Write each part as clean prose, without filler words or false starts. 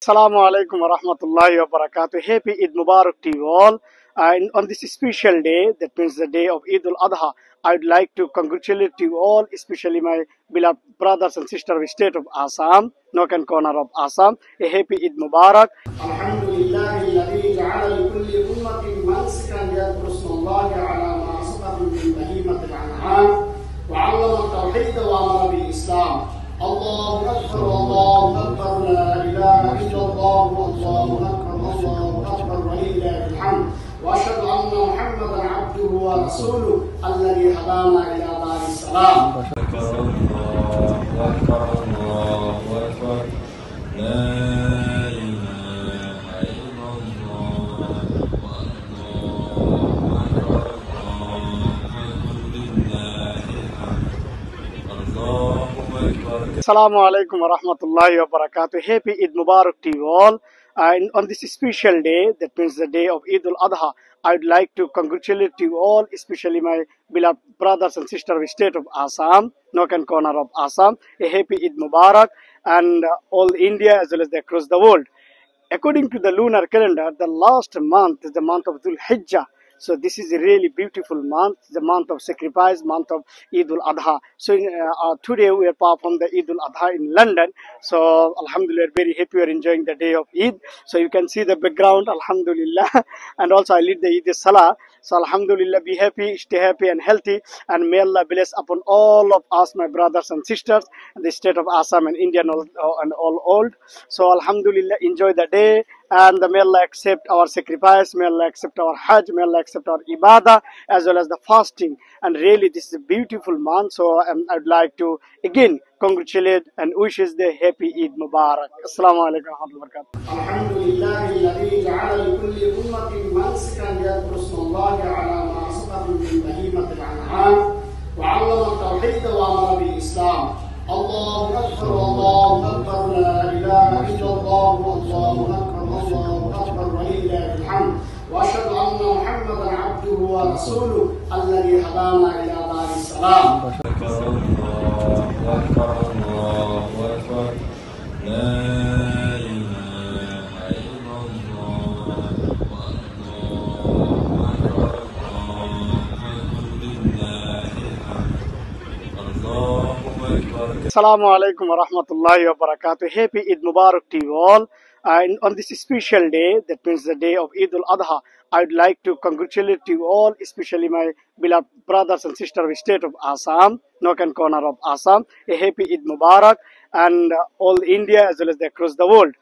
Assalamu alaikum wa rahmatullahi wa barakatuh. Happy Eid Mubarak to you all. And on this special day, that means the day of Eid al-Adha, I would like to congratulate you all, especially my beloved brothers and sisters of the state of Assam, Nok and corner of Assam. A happy Eid Mubarak. Alhamdulillah, الذي جعل لكل أمة منسكا يذكر اسم الله على ما سقط من بهيمة الأنعام وعلم التوحيد وأمر بالإسلام. الله أكبر الله أكبر لا إله إلا الله الله أكبر ولله الحمد وأشهد أن محمدا عبده ورسوله الذي هدانا إلى دار السلام. أكبر الله أكبر الله أكبر لا إله إلا الله والله أكبر لله الحمد الله أكبر. Assalamu alaikum wa rahmatullahi wa barakatuh. Happy Eid Mubarak to you all. And on this special day, that means the day of Eid al-Adha, I would like to congratulate you all, especially my beloved brothers and sisters of the state of Assam, Nok and corner of Assam. A happy Eid Mubarak and all India as well as across the world. According to the lunar calendar, the last month is the month of Dhul Hijjah. So this is a really beautiful month, the month of sacrifice, month of Eid al-Adha. So today we are performing the Eid al-Adha in London. So Alhamdulillah, very happy we are enjoying the day of Eid. So you can see the background, Alhamdulillah. And also I lead the Eid Salah. So Alhamdulillah, be happy, stay happy and healthy. And may Allah bless upon all of us, my brothers and sisters, in the state of Assam and India and all old. So Alhamdulillah, enjoy the day. And may Allah accept our sacrifice, may Allah accept our Hajj, may Allah accept our Ibadah as well as the fasting. And really this is a beautiful month, so I'd like to again congratulate and wishes the happy Eid Mubarak. Assalamu alaikum wa rahmatullahi wa barakatuh. Alhamdulillah, الذي جعل لكل أمة منسكا يذكر اسم الله على ما سقط من بهيمة الأنعام وعلم التوحيد وأمر بالإسلام. الله أكبر الله أكبر لا إله إلا الله الله أكبر ولله الحمد وأشهد أن محمدا عبده ورسوله الذي هدانا إلى دار السلام. أكبر الله أكبر الله أكبر لا إله إلا الله والله أكبر لله الحمد الله أكبر. Assalamu alaikum wa rahmatullahi wa barakatuh. Happy Eid Mubarak to you all. And on this special day, that means the day of Eid al-Adha, I would like to congratulate you all, especially my beloved brothers and sisters of the state of Assam, Nok and corner of Assam. A happy Eid Mubarak and all India as well as across the world.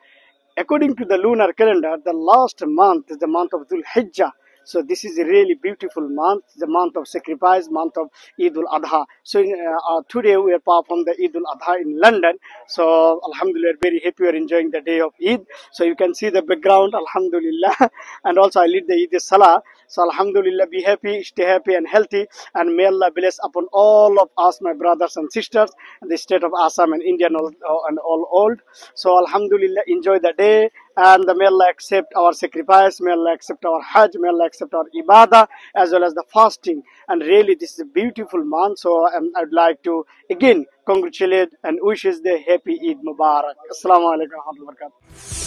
According to the lunar calendar, the last month is the month of Dhul Hijjah. So this is a really beautiful month, the month of sacrifice, month of Eid al-Adha. So today we are performing the Eid al-Adha in London. So Alhamdulillah, very happy we are enjoying the day of Eid. So you can see the background, Alhamdulillah. And also I lead the Eid Salah. So Alhamdulillah, be happy, stay happy and healthy. And may Allah bless upon all of us, my brothers and sisters, in the state of Assam and India and all old. So Alhamdulillah, enjoy the day. And may Allah accept our sacrifice, may Allah accept our Hajj, may Allah accept our Ibadah as well as the fasting. And really this is a beautiful month, so I'd like to again congratulate and wishes the happy Eid Mubarak. Assalamu alaikum wa rahmatullahi wa barakatuh.